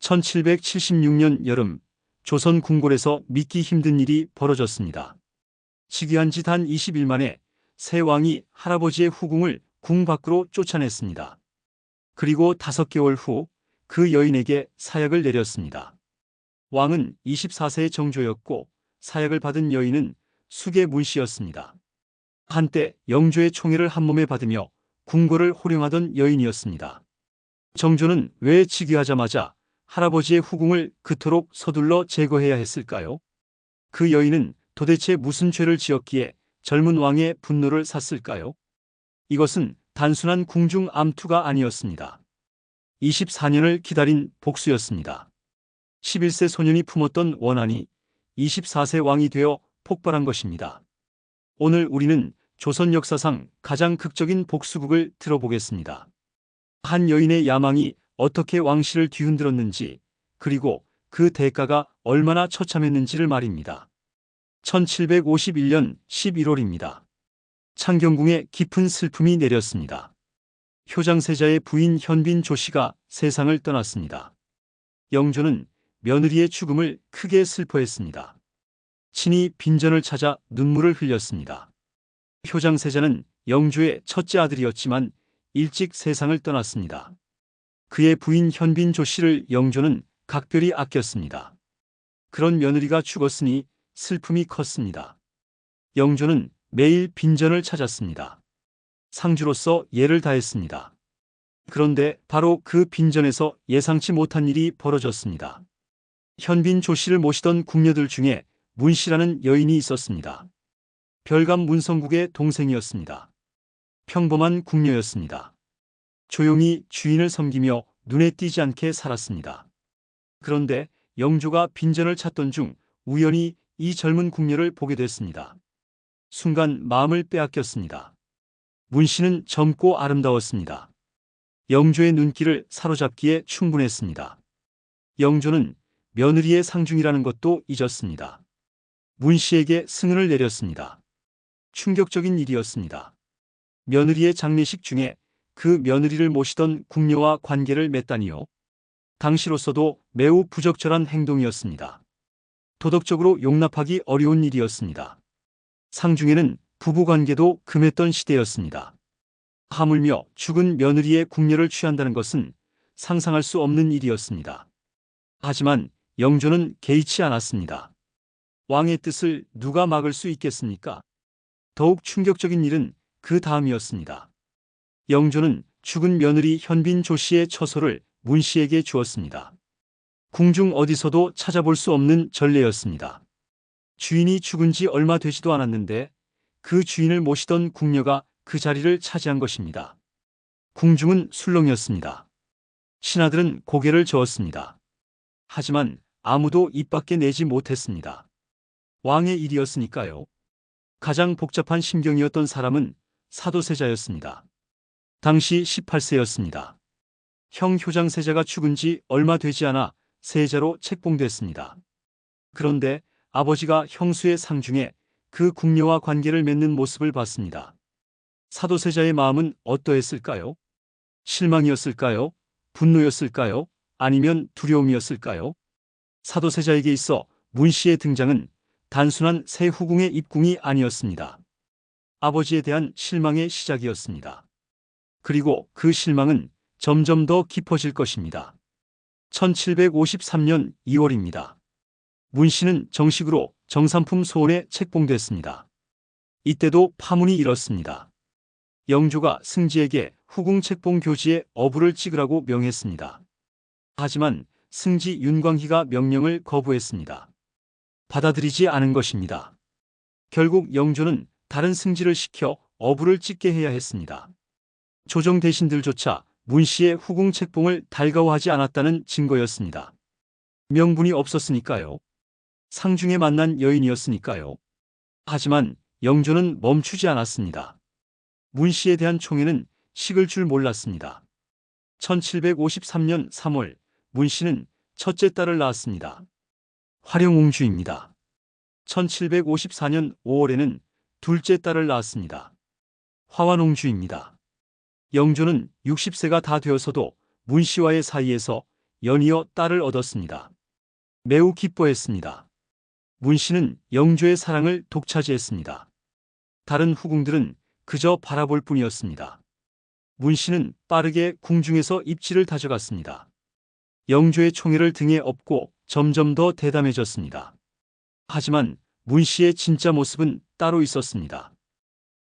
1776년 여름 조선 궁궐에서 믿기 힘든 일이 벌어졌습니다. 즉위한 지 단 20일 만에 새 왕이 할아버지의 후궁을 궁 밖으로 쫓아냈습니다. 그리고 5개월 후 그 여인에게 사약을 내렸습니다. 왕은 24세의 정조였고 사약을 받은 여인은 숙의 문씨였습니다. 한때 영조의 총애를 한몸에 받으며 궁궐을 호령하던 여인이었습니다. 정조는 왜 즉위하자마자 할아버지의 후궁을 그토록 서둘러 제거해야 했을까요? 그 여인은 도대체 무슨 죄를 지었기에 젊은 왕의 분노를 샀을까요? 이것은 단순한 궁중 암투가 아니었습니다. 24년을 기다린 복수였습니다. 11세 소년이 품었던 원한이 24세 왕이 되어 폭발한 것입니다. 오늘 우리는 조선 역사상 가장 극적인 복수극을 들어보겠습니다. 한 여인의 야망이 어떻게 왕실을 뒤흔들었는지, 그리고 그 대가가 얼마나 처참했는지를 말입니다. 1751년 11월입니다. 창경궁에 깊은 슬픔이 내렸습니다. 효장세자의 부인 현빈 조씨가 세상을 떠났습니다. 영조는 며느리의 죽음을 크게 슬퍼했습니다. 친히 빈전을 찾아 눈물을 흘렸습니다. 효장세자는 영조의 첫째 아들이었지만 일찍 세상을 떠났습니다. 그의 부인 현빈 조씨를 영조는 각별히 아꼈습니다. 그런 며느리가 죽었으니 슬픔이 컸습니다. 영조는 매일 빈전을 찾았습니다. 상주로서 예를 다했습니다. 그런데 바로 그 빈전에서 예상치 못한 일이 벌어졌습니다. 현빈 조씨를 모시던 궁녀들 중에 문씨라는 여인이 있었습니다. 별감 문성국의 동생이었습니다. 평범한 궁녀였습니다. 조용히 주인을 섬기며 눈에 띄지 않게 살았습니다. 그런데 영조가 빈전을 찾던 중 우연히 이 젊은 궁녀를 보게 됐습니다. 순간 마음을 빼앗겼습니다. 문씨는 젊고 아름다웠습니다. 영조의 눈길을 사로잡기에 충분했습니다. 영조는 며느리의 상중이라는 것도 잊었습니다. 문씨에게 승은을 내렸습니다. 충격적인 일이었습니다. 며느리의 장례식 중에 그 며느리를 모시던 궁녀와 관계를 맺다니요. 당시로서도 매우 부적절한 행동이었습니다. 도덕적으로 용납하기 어려운 일이었습니다. 상중에는 부부관계도 금했던 시대였습니다. 하물며 죽은 며느리의 궁녀를 취한다는 것은 상상할 수 없는 일이었습니다. 하지만 영조는 개의치 않았습니다. 왕의 뜻을 누가 막을 수 있겠습니까? 더욱 충격적인 일은 그 다음이었습니다. 영조는 죽은 며느리 현빈 조씨의 처소를 문씨에게 주었습니다. 궁중 어디서도 찾아볼 수 없는 전례였습니다. 주인이 죽은 지 얼마 되지도 않았는데 그 주인을 모시던 궁녀가 그 자리를 차지한 것입니다. 궁중은 술렁이었습니다. 신하들은 고개를 저었습니다. 하지만 아무도 입 밖에 내지 못했습니다. 왕의 일이었으니까요. 가장 복잡한 심경이었던 사람은 사도세자였습니다. 당시 18세였습니다. 형 효장세자가 죽은 지 얼마 되지 않아 세자로 책봉됐습니다. 그런데 아버지가 형수의 상중에 그 궁녀와 관계를 맺는 모습을 봤습니다. 사도세자의 마음은 어떠했을까요? 실망이었을까요? 분노였을까요? 아니면 두려움이었을까요? 사도세자에게 있어 문씨의 등장은 단순한 새 후궁의 입궁이 아니었습니다. 아버지에 대한 실망의 시작이었습니다. 그리고 그 실망은 점점 더 깊어질 것입니다. 1753년 2월입니다. 문씨는 정식으로 정삼품 소원에 책봉됐습니다. 이때도 파문이 일었습니다. 영조가 승지에게 후궁 책봉 교지에 어부를 찍으라고 명했습니다. 하지만 승지 윤광희가 명령을 거부했습니다. 받아들이지 않은 것입니다. 결국 영조는 다른 승지를 시켜 어부를 찍게 해야 했습니다. 조정 대신들조차 문씨의 후궁 책봉을 달가워하지 않았다는 증거였습니다. 명분이 없었으니까요. 상중에 만난 여인이었으니까요. 하지만 영조는 멈추지 않았습니다. 문씨에 대한 총애는 식을 줄 몰랐습니다. 1753년 3월 문씨는 첫째 딸을 낳았습니다. 화령옹주입니다. 1754년 5월에는 둘째 딸을 낳았습니다. 화완옹주입니다. 영조는 60세가 다 되어서도 문씨와의 사이에서 연이어 딸을 얻었습니다. 매우 기뻐했습니다. 문 씨는 영조의 사랑을 독차지했습니다. 다른 후궁들은 그저 바라볼 뿐이었습니다. 문 씨는 빠르게 궁중에서 입지를 다져갔습니다. 영조의 총애를 등에 업고 점점 더 대담해졌습니다. 하지만 문 씨의 진짜 모습은 따로 있었습니다.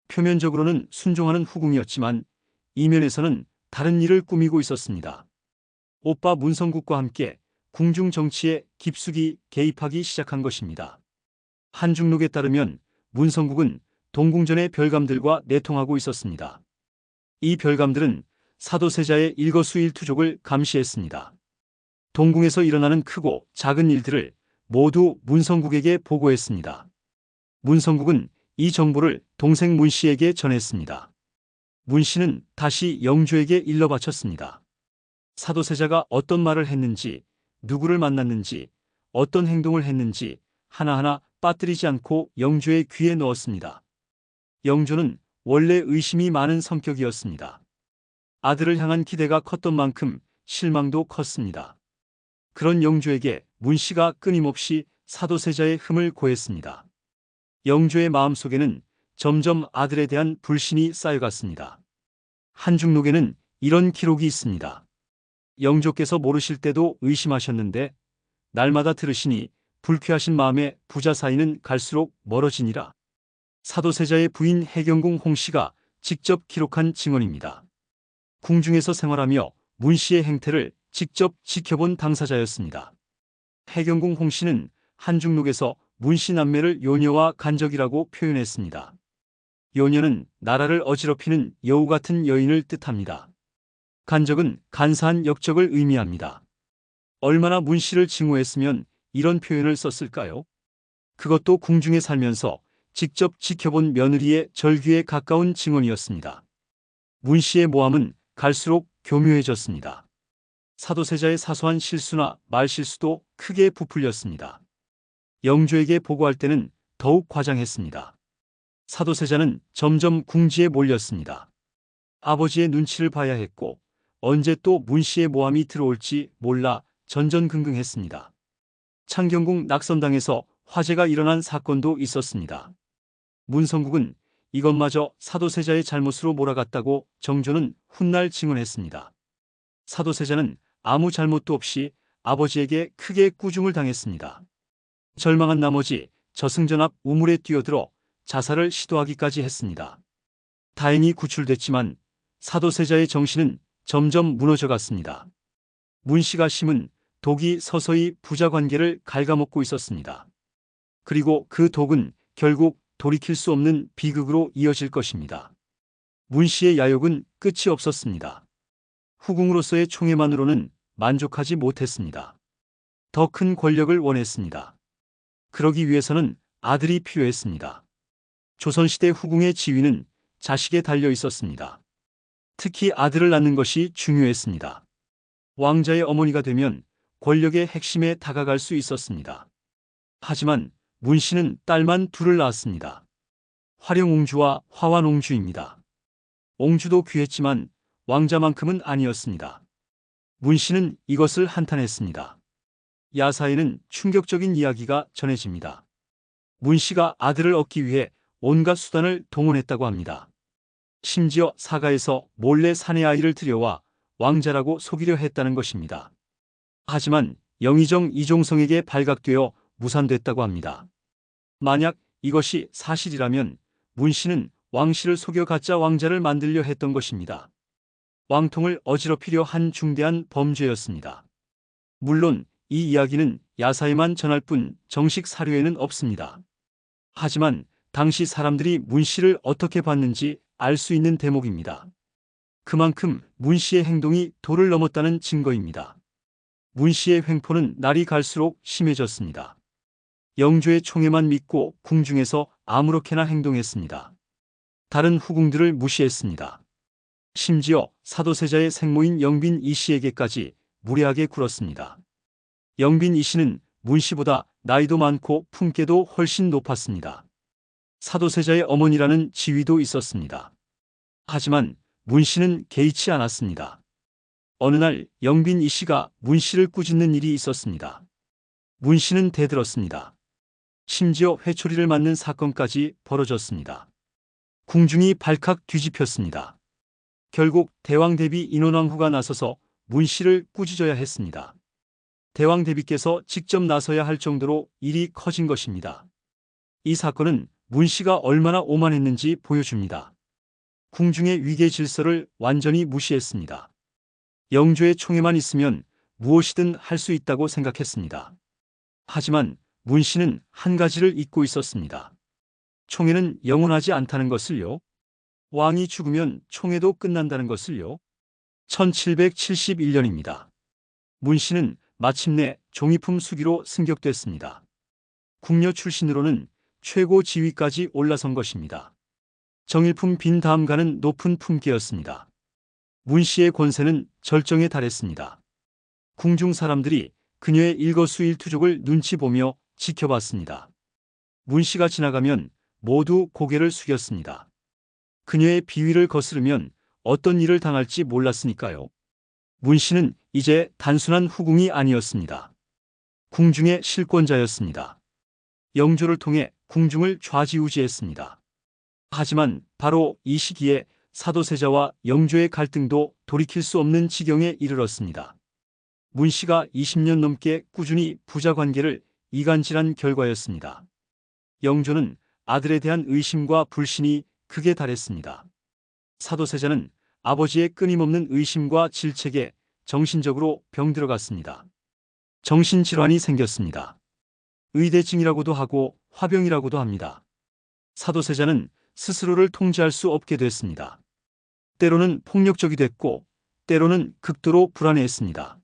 표면적으로는 순종하는 후궁이었지만 이면에서는 다른 일을 꾸미고 있었습니다. 오빠 문성국과 함께 궁중 정치에 깊숙이 개입하기 시작한 것입니다. 한중록에 따르면 문성국은 동궁전의 별감들과 내통하고 있었습니다. 이 별감들은 사도세자의 일거수일투족을 감시했습니다. 동궁에서 일어나는 크고 작은 일들을 모두 문성국에게 보고했습니다. 문성국은 이 정보를 동생 문 씨에게 전했습니다. 문 씨는 다시 영조에게 일러 바쳤습니다. 사도세자가 어떤 말을 했는지, 누구를 만났는지, 어떤 행동을 했는지 하나하나 빠뜨리지 않고 영조의 귀에 넣었습니다. 영조는 원래 의심이 많은 성격이었습니다. 아들을 향한 기대가 컸던 만큼 실망도 컸습니다. 그런 영조에게 문 씨가 끊임없이 사도세자의 흠을 고했습니다. 영조의 마음속에는 점점 아들에 대한 불신이 쌓여갔습니다. 한중록에는 이런 기록이 있습니다. 영조께서 모르실 때도 의심하셨는데 날마다 들으시니 불쾌하신 마음에 부자 사이는 갈수록 멀어지니라. 사도세자의 부인 해경궁 홍씨가 직접 기록한 증언입니다. 궁중에서 생활하며 문 씨의 행태를 직접 지켜본 당사자였습니다. 해경궁 홍씨는 한중록에서 문 씨 남매를 요녀와 간적이라고 표현했습니다. 요녀는 나라를 어지럽히는 여우 같은 여인을 뜻합니다. 간적은 간사한 역적을 의미합니다. 얼마나 문 씨를 증오했으면 이런 표현을 썼을까요? 그것도 궁중에 살면서 직접 지켜본 며느리의 절규에 가까운 증언이었습니다. 문 씨의 모함은 갈수록 교묘해졌습니다. 사도세자의 사소한 실수나 말실수도 크게 부풀렸습니다. 영조에게 보고할 때는 더욱 과장했습니다. 사도세자는 점점 궁지에 몰렸습니다. 아버지의 눈치를 봐야 했고 언제 또 문 씨의 모함이 들어올지 몰라 전전긍긍했습니다. 창경궁 낙선당에서 화재가 일어난 사건도 있었습니다. 문성국은 이것마저 사도세자의 잘못으로 몰아갔다고 정조는 훗날 증언했습니다. 사도세자는 아무 잘못도 없이 아버지에게 크게 꾸중을 당했습니다. 절망한 나머지 저승전 앞 우물에 뛰어들어 자살을 시도하기까지 했습니다. 다행히 구출됐지만 사도세자의 정신은 점점 무너져갔습니다. 문 씨가 심은 독이 서서히 부자 관계를 갉아먹고 있었습니다. 그리고 그 독은 결국 돌이킬 수 없는 비극으로 이어질 것입니다. 문 씨의 야욕은 끝이 없었습니다. 후궁으로서의 총애만으로는 만족하지 못했습니다. 더 큰 권력을 원했습니다. 그러기 위해서는 아들이 필요했습니다. 조선시대 후궁의 지위는 자식에 달려 있었습니다. 특히 아들을 낳는 것이 중요했습니다. 왕자의 어머니가 되면 권력의 핵심에 다가갈 수 있었습니다. 하지만 문 씨는 딸만 둘을 낳았습니다. 화령옹주와 화완옹주입니다. 옹주도 귀했지만 왕자만큼은 아니었습니다. 문 씨는 이것을 한탄했습니다. 야사에는 충격적인 이야기가 전해집니다. 문 씨가 아들을 얻기 위해 온갖 수단을 동원했다고 합니다. 심지어 사가에서 몰래 사내 아이를 들여와 왕자라고 속이려 했다는 것입니다. 하지만 영의정 이종성에게 발각되어 무산됐다고 합니다. 만약 이것이 사실이라면 문 씨는 왕씨를 속여 가짜 왕자를 만들려 했던 것입니다. 왕통을 어지럽히려 한 중대한 범죄였습니다. 물론 이 이야기는 야사에만 전할 뿐 정식 사료에는 없습니다. 하지만 당시 사람들이 문 씨를 어떻게 봤는지 알 수 있는 대목입니다. 그만큼 문 씨의 행동이 도를 넘었다는 증거입니다. 문 씨의 횡포는 날이 갈수록 심해졌습니다. 영조의 총애만 믿고 궁중에서 아무렇게나 행동했습니다. 다른 후궁들을 무시했습니다. 심지어 사도세자의 생모인 영빈 이 씨에게까지 무례하게 굴었습니다. 영빈 이 씨는 문 씨보다 나이도 많고 품계도 훨씬 높았습니다. 사도세자의 어머니라는 지위도 있었습니다. 하지만 문 씨는 개의치 않았습니다. 어느 날 영빈 이 씨가 문 씨를 꾸짖는 일이 있었습니다. 문 씨는 대들었습니다. 심지어 회초리를 맞는 사건까지 벌어졌습니다. 궁중이 발칵 뒤집혔습니다. 결국 대왕 대비 인원왕후가 나서서 문 씨를 꾸짖어야 했습니다. 대왕 대비께서 직접 나서야 할 정도로 일이 커진 것입니다. 이 사건은 문 씨가 얼마나 오만했는지 보여줍니다. 궁중의 위계 질서를 완전히 무시했습니다. 영조의 총애만 있으면 무엇이든 할 수 있다고 생각했습니다. 하지만 문 씨는 한 가지를 잊고 있었습니다. 총애는 영원하지 않다는 것을요. 왕이 죽으면 총애도 끝난다는 것을요. 1771년입니다. 문 씨는 마침내 종이품 수기로 승격됐습니다. 궁녀 출신으로는 최고 지위까지 올라선 것입니다. 정일품 빈 다음 가는 높은 품계였습니다. 문 씨의 권세는 절정에 달했습니다. 궁중 사람들이 그녀의 일거수일투족을 눈치 보며 지켜봤습니다. 문 씨가 지나가면 모두 고개를 숙였습니다. 그녀의 비위를 거스르면 어떤 일을 당할지 몰랐으니까요. 문 씨는 이제 단순한 후궁이 아니었습니다. 궁중의 실권자였습니다. 영조를 통해 궁중을 좌지우지했습니다. 하지만 바로 이 시기에 사도세자와 영조의 갈등도 돌이킬 수 없는 지경에 이르렀습니다. 문 씨가 20년 넘게 꾸준히 부자 관계를 이간질한 결과였습니다. 영조는 아들에 대한 의심과 불신이 극에 달했습니다. 사도세자는 아버지의 끊임없는 의심과 질책에 정신적으로 병들어갔습니다. 정신질환이 생겼습니다. 의대증이라고도 하고 화병이라고도 합니다. 사도세자는 스스로를 통제할 수 없게 됐습니다. 때로는 폭력적이 됐고 때로는 극도로 불안해했습니다.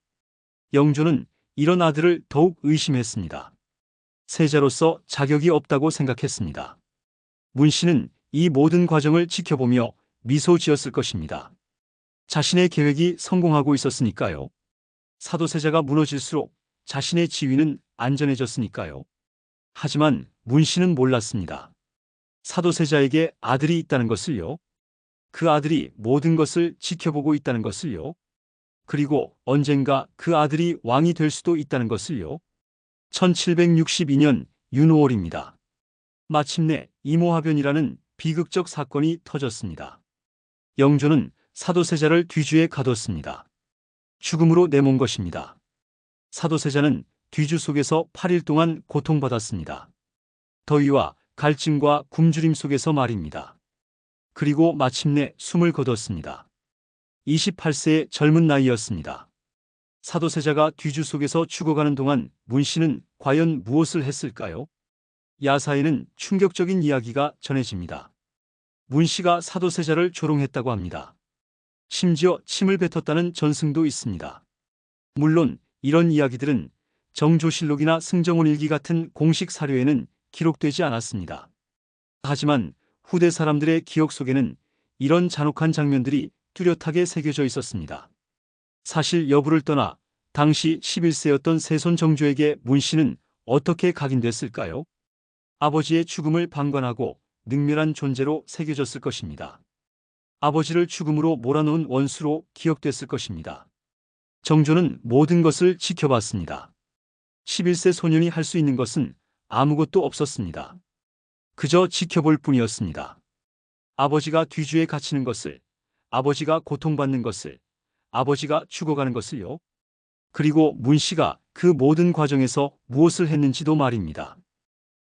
영조는 이런 아들을 더욱 의심했습니다. 세자로서 자격이 없다고 생각했습니다. 문 씨는 이 모든 과정을 지켜보며 미소 지었을 것입니다. 자신의 계획이 성공하고 있었으니까요. 사도세자가 무너질수록 자신의 지위는 안전해졌으니까요. 하지만 문 씨는 몰랐습니다. 사도세자에게 아들이 있다는 것을요. 그 아들이 모든 것을 지켜보고 있다는 것을요. 그리고 언젠가 그 아들이 왕이 될 수도 있다는 것을요. 1762년 윤오월입니다. 마침내 이모화변이라는 비극적 사건이 터졌습니다. 영조는 사도세자를 뒤주에 가뒀습니다. 죽음으로 내몬 것입니다. 사도세자는 뒤주 속에서 8일 동안 고통받았습니다. 더위와 갈증과 굶주림 속에서 말입니다. 그리고 마침내 숨을 거뒀습니다. 28세의 젊은 나이였습니다. 사도세자가 뒤주 속에서 죽어가는 동안 문 씨는 과연 무엇을 했을까요? 야사에는 충격적인 이야기가 전해집니다. 문 씨가 사도세자를 조롱했다고 합니다. 심지어 침을 뱉었다는 전승도 있습니다. 물론 이런 이야기들은 정조실록이나 승정원일기 같은 공식 사료에는 기록되지 않았습니다. 하지만 후대 사람들의 기억 속에는 이런 잔혹한 장면들이 뚜렷하게 새겨져 있었습니다. 사실 여부를 떠나 당시 11세였던 세손 정조에게 문 씨는 어떻게 각인됐을까요? 아버지의 죽음을 방관하고 능멸한 존재로 새겨졌을 것입니다. 아버지를 죽음으로 몰아넣은 원수로 기억됐을 것입니다. 정조는 모든 것을 지켜봤습니다. 11세 소년이 할 수 있는 것은 아무것도 없었습니다. 그저 지켜볼 뿐이었습니다. 아버지가 뒤주에 갇히는 것을, 아버지가 고통받는 것을, 아버지가 죽어가는 것을요. 그리고 문 씨가 그 모든 과정에서 무엇을 했는지도 말입니다.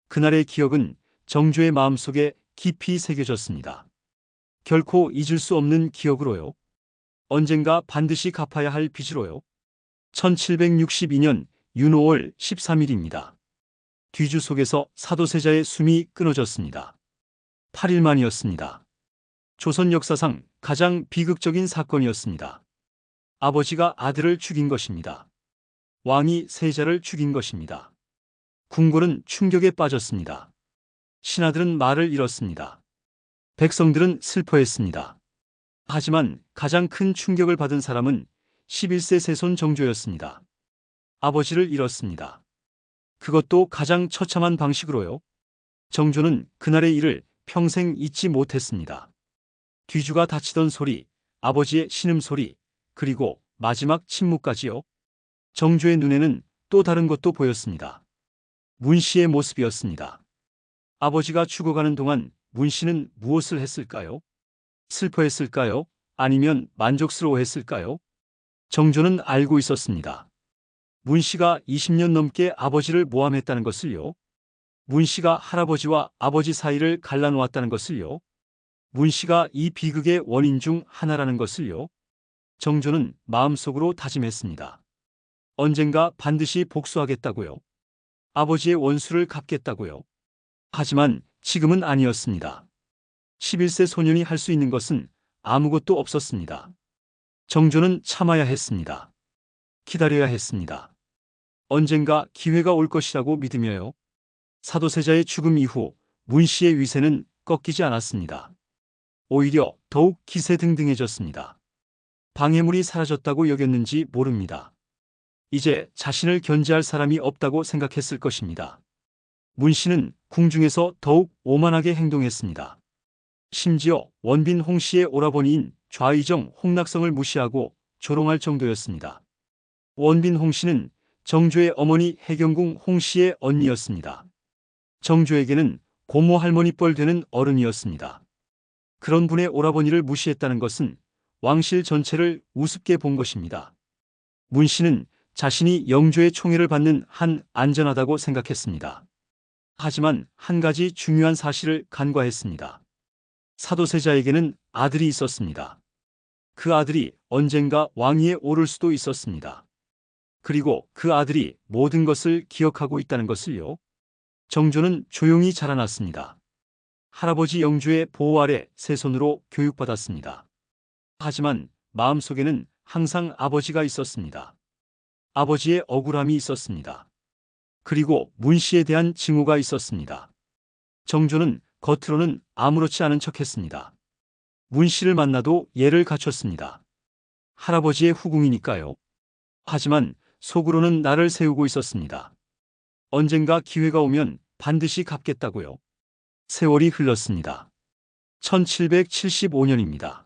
그날의 기억은 정조의 마음속에 깊이 새겨졌습니다. 결코 잊을 수 없는 기억으로요. 언젠가 반드시 갚아야 할 빚으로요. 1762년 윤오월 13일입니다. 뒤주 속에서 사도세자의 숨이 끊어졌습니다. 8일 만이었습니다. 조선 역사상 가장 비극적인 사건이었습니다. 아버지가 아들을 죽인 것입니다. 왕이 세자를 죽인 것입니다. 궁궐은 충격에 빠졌습니다. 신하들은 말을 잃었습니다. 백성들은 슬퍼했습니다. 하지만 가장 큰 충격을 받은 사람은 11세 세손 정조였습니다. 아버지를 잃었습니다. 그것도 가장 처참한 방식으로요. 정조는 그날의 일을 평생 잊지 못했습니다. 뒤주가 다치던 소리, 아버지의 신음소리, 그리고 마지막 침묵까지요. 정조의 눈에는 또 다른 것도 보였습니다. 문 씨의 모습이었습니다. 아버지가 죽어가는 동안 문 씨는 무엇을 했을까요? 슬퍼했을까요? 아니면 만족스러워했을까요? 정조는 알고 있었습니다. 문 씨가 20년 넘게 아버지를 모함했다는 것을요. 문 씨가 할아버지와 아버지 사이를 갈라놓았다는 것을요. 문 씨가 이 비극의 원인 중 하나라는 것을요. 정조는 마음속으로 다짐했습니다. 언젠가 반드시 복수하겠다고요. 아버지의 원수를 갚겠다고요. 하지만 지금은 아니었습니다. 11세 소년이 할 수 있는 것은 아무것도 없었습니다. 정조는 참아야 했습니다. 기다려야 했습니다. 언젠가 기회가 올 것이라고 믿으며요. 사도세자의 죽음 이후 문 씨의 위세는 꺾이지 않았습니다. 오히려 더욱 기세등등해졌습니다. 방해물이 사라졌다고 여겼는지 모릅니다. 이제 자신을 견제할 사람이 없다고 생각했을 것입니다. 문 씨는 궁중에서 더욱 오만하게 행동했습니다. 심지어 원빈 홍 씨의 오라버니인 좌의정 홍낙성을 무시하고 조롱할 정도였습니다. 원빈 홍 씨는 정조의 어머니 해경궁 홍 씨의 언니였습니다. 정조에게는 고모 할머니 뻘 되는 어른이었습니다. 그런 분의 오라버니를 무시했다는 것은 왕실 전체를 우습게 본 것입니다. 문 씨는 자신이 영조의 총애를 받는 한 안전하다고 생각했습니다. 하지만 한 가지 중요한 사실을 간과했습니다. 사도세자에게는 아들이 있었습니다. 그 아들이 언젠가 왕위에 오를 수도 있었습니다. 그리고 그 아들이 모든 것을 기억하고 있다는 것을요. 정조는 조용히 자라났습니다. 할아버지 영조의 보호 아래 세 손으로 교육받았습니다. 하지만 마음속에는 항상 아버지가 있었습니다. 아버지의 억울함이 있었습니다. 그리고 문 씨에 대한 징후가 있었습니다. 정조는 겉으로는 아무렇지 않은 척했습니다. 문 씨를 만나도 예를 갖췄습니다. 할아버지의 후궁이니까요. 하지만 속으로는 나를 세우고 있었습니다. 언젠가 기회가 오면 반드시 갚겠다고요. 세월이 흘렀습니다. 1775년입니다.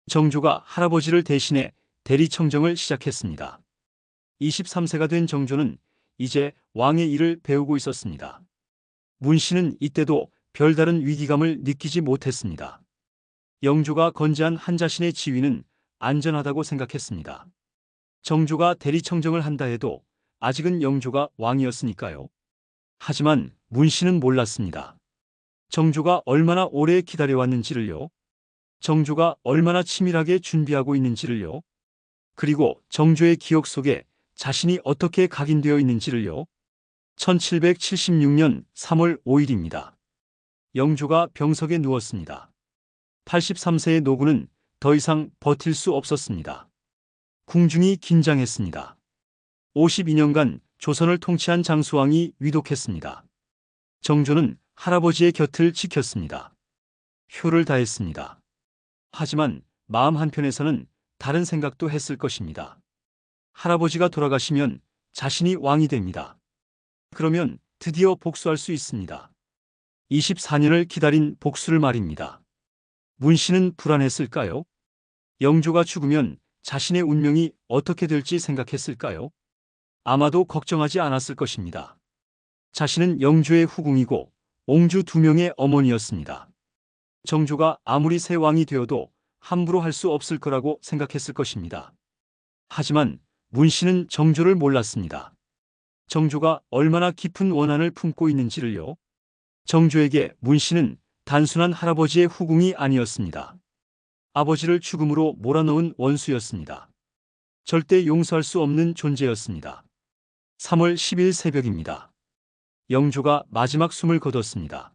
정조가 할아버지를 대신해 대리청정을 시작했습니다. 23세가 된 정조는 이제 왕의 일을 배우고 있었습니다. 문 씨는 이때도 별다른 위기감을 느끼지 못했습니다. 영조가 건재한 한 자신의 지위는 안전하다고 생각했습니다. 정조가 대리청정을 한다 해도 아직은 영조가 왕이었으니까요. 하지만 문 씨는 몰랐습니다. 정조가 얼마나 오래 기다려왔는지를요. 정조가 얼마나 치밀하게 준비하고 있는지를요. 그리고 정조의 기억 속에 자신이 어떻게 각인되어 있는지를요. 1776년 3월 5일입니다. 영조가 병석에 누웠습니다. 83세의 노구는 더 이상 버틸 수 없었습니다. 궁중이 긴장했습니다. 52년간 조선을 통치한 장수왕이 위독했습니다. 정조는 할아버지의 곁을 지켰습니다. 효를 다했습니다. 하지만 마음 한편에서는 다른 생각도 했을 것입니다. 할아버지가 돌아가시면 자신이 왕이 됩니다. 그러면 드디어 복수할 수 있습니다. 24년을 기다린 복수를 말입니다. 문 씨는 불안했을까요? 영조가 죽으면 자신의 운명이 어떻게 될지 생각했을까요? 아마도 걱정하지 않았을 것입니다. 자신은 영조의 후궁이고 옹주 2명의 어머니였습니다. 정조가 아무리 새 왕이 되어도 함부로 할 수 없을 거라고 생각했을 것입니다. 하지만 문 씨는 정조를 몰랐습니다. 정조가 얼마나 깊은 원한을 품고 있는지를요. 정조에게 문 씨는 단순한 할아버지의 후궁이 아니었습니다. 아버지를 죽음으로 몰아넣은 원수였습니다. 절대 용서할 수 없는 존재였습니다. 3월 10일 새벽입니다. 영조가 마지막 숨을 거뒀습니다.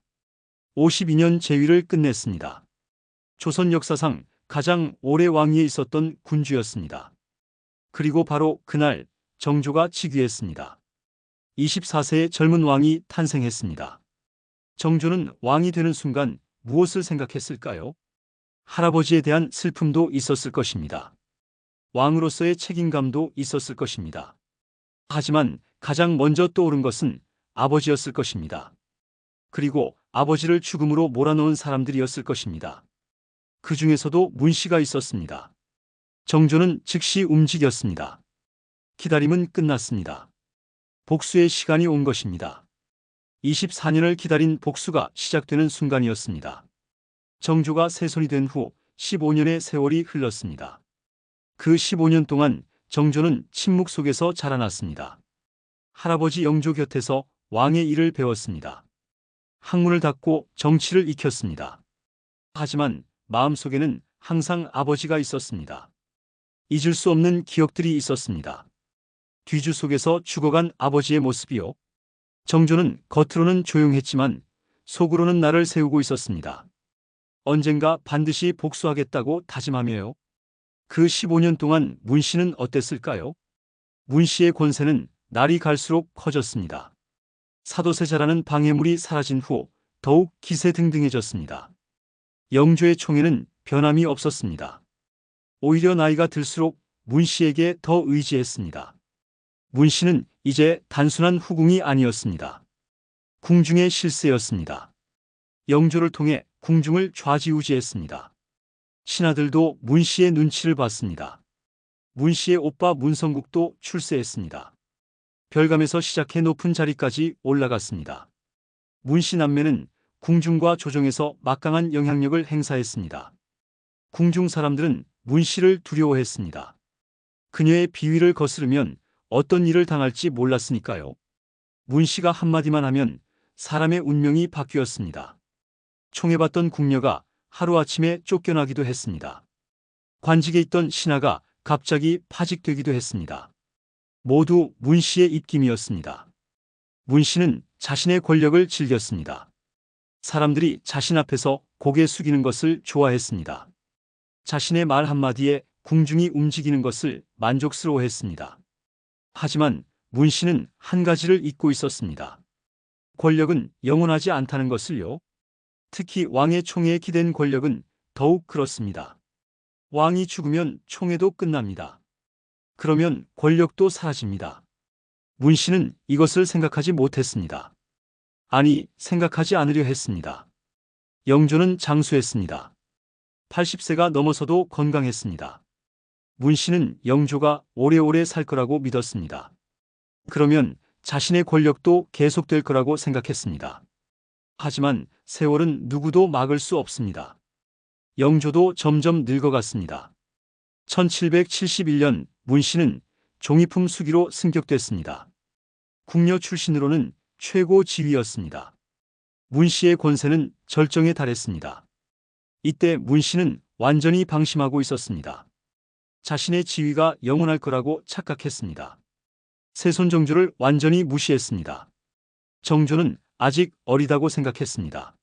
52년 재위를 끝냈습니다. 조선 역사상 가장 오래 왕위에 있었던 군주였습니다. 그리고 바로 그날 정조가 즉위했습니다. 24세의 젊은 왕이 탄생했습니다. 정조는 왕이 되는 순간 무엇을 생각했을까요? 할아버지에 대한 슬픔도 있었을 것입니다. 왕으로서의 책임감도 있었을 것입니다. 하지만 가장 먼저 떠오른 것은 아버지였을 것입니다. 그리고 아버지를 죽음으로 몰아넣은 사람들이었을 것입니다. 그 중에서도 문 씨가 있었습니다. 정조는 즉시 움직였습니다. 기다림은 끝났습니다. 복수의 시간이 온 것입니다. 24년을 기다린 복수가 시작되는 순간이었습니다. 정조가 세손이 된 후 15년의 세월이 흘렀습니다. 그 15년 동안 정조는 침묵 속에서 자라났습니다. 할아버지 영조 곁에서 왕의 일을 배웠습니다. 학문을 닦고 정치를 익혔습니다. 하지만 마음속에는 항상 아버지가 있었습니다. 잊을 수 없는 기억들이 있었습니다. 뒤주 속에서 죽어간 아버지의 모습이요. 정조는 겉으로는 조용했지만 속으로는 나를 세우고 있었습니다. 언젠가 반드시 복수하겠다고 다짐하며요. 그 15년 동안 문씨는 어땠을까요? 문씨의 권세는 날이 갈수록 커졌습니다. 사도세자라는 방해물이 사라진 후 더욱 기세등등해졌습니다. 영조의 총에는 변함이 없었습니다. 오히려 나이가 들수록 문씨에게 더 의지했습니다. 문씨는 이제 단순한 후궁이 아니었습니다. 궁중의 실세였습니다. 영조를 통해 궁중을 좌지우지했습니다. 신하들도 문씨의 눈치를 봤습니다. 문씨의 오빠 문성국도 출세했습니다. 별감에서 시작해 높은 자리까지 올라갔습니다. 문씨 남매는 궁중과 조정에서 막강한 영향력을 행사했습니다. 궁중 사람들은 문씨를 두려워했습니다. 그녀의 비위를 거스르면 어떤 일을 당할지 몰랐으니까요. 문씨가 한마디만 하면 사람의 운명이 바뀌었습니다. 총애받던 궁녀가 하루아침에 쫓겨나기도 했습니다. 관직에 있던 신하가 갑자기 파직되기도 했습니다. 모두 문씨의 입김이었습니다. 문씨는 자신의 권력을 즐겼습니다. 사람들이 자신 앞에서 고개 숙이는 것을 좋아했습니다. 자신의 말 한마디에 궁중이 움직이는 것을 만족스러워했습니다. 하지만 문씨는 한 가지를 잊고 있었습니다. 권력은 영원하지 않다는 것을요. 특히 왕의 총애에 기댄 권력은 더욱 그렇습니다. 왕이 죽으면 총애도 끝납니다. 그러면 권력도 사라집니다. 문씨는 이것을 생각하지 못했습니다. 아니, 생각하지 않으려 했습니다. 영조는 장수했습니다. 80세가 넘어서도 건강했습니다. 문씨는 영조가 오래오래 살 거라고 믿었습니다. 그러면 자신의 권력도 계속될 거라고 생각했습니다. 하지만 세월은 누구도 막을 수 없습니다. 영조도 점점 늙어갔습니다. 1771년 문씨는 종이품 수기로 승격됐습니다. 궁녀 출신으로는 최고 지위였습니다. 문씨의 권세는 절정에 달했습니다. 이때 문씨는 완전히 방심하고 있었습니다. 자신의 지위가 영원할 거라고 착각했습니다. 세손 정조를 완전히 무시했습니다. 정조는 아직 어리다고 생각했습니다.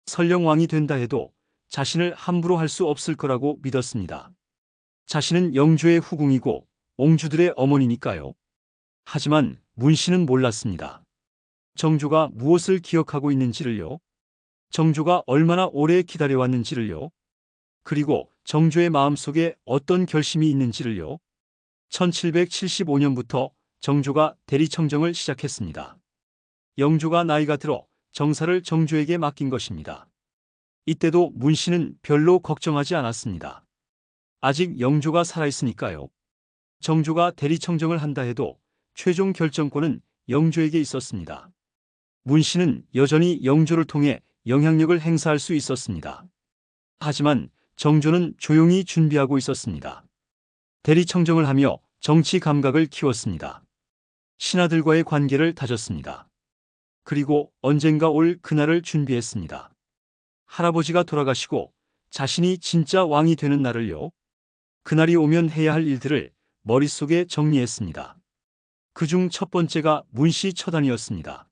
설령 왕이 된다 해도 자신을 함부로 할 수 없을 거라고 믿었습니다. 자신은 영조의 후궁이고 옹주들의 어머니니까요. 하지만 문씨는 몰랐습니다. 정조가 무엇을 기억하고 있는지를요. 정조가 얼마나 오래 기다려왔는지를요. 그리고 정조의 마음속에 어떤 결심이 있는지를요. 1775년부터 정조가 대리청정을 시작했습니다. 영조가 나이가 들어 정사를 정조에게 맡긴 것입니다. 이때도 문씨는 별로 걱정하지 않았습니다. 아직 영조가 살아있으니까요. 정조가 대리청정을 한다 해도 최종 결정권은 영조에게 있었습니다. 문씨는 여전히 영조를 통해 영향력을 행사할 수 있었습니다. 하지만 정조는 조용히 준비하고 있었습니다. 대리청정을 하며 정치 감각을 키웠습니다. 신하들과의 관계를 다졌습니다. 그리고 언젠가 올 그날을 준비했습니다. 할아버지가 돌아가시고 자신이 진짜 왕이 되는 날을요. 그날이 오면 해야 할 일들을 머릿속에 정리했습니다. 그중 첫 번째가 문씨 처단이었습니다.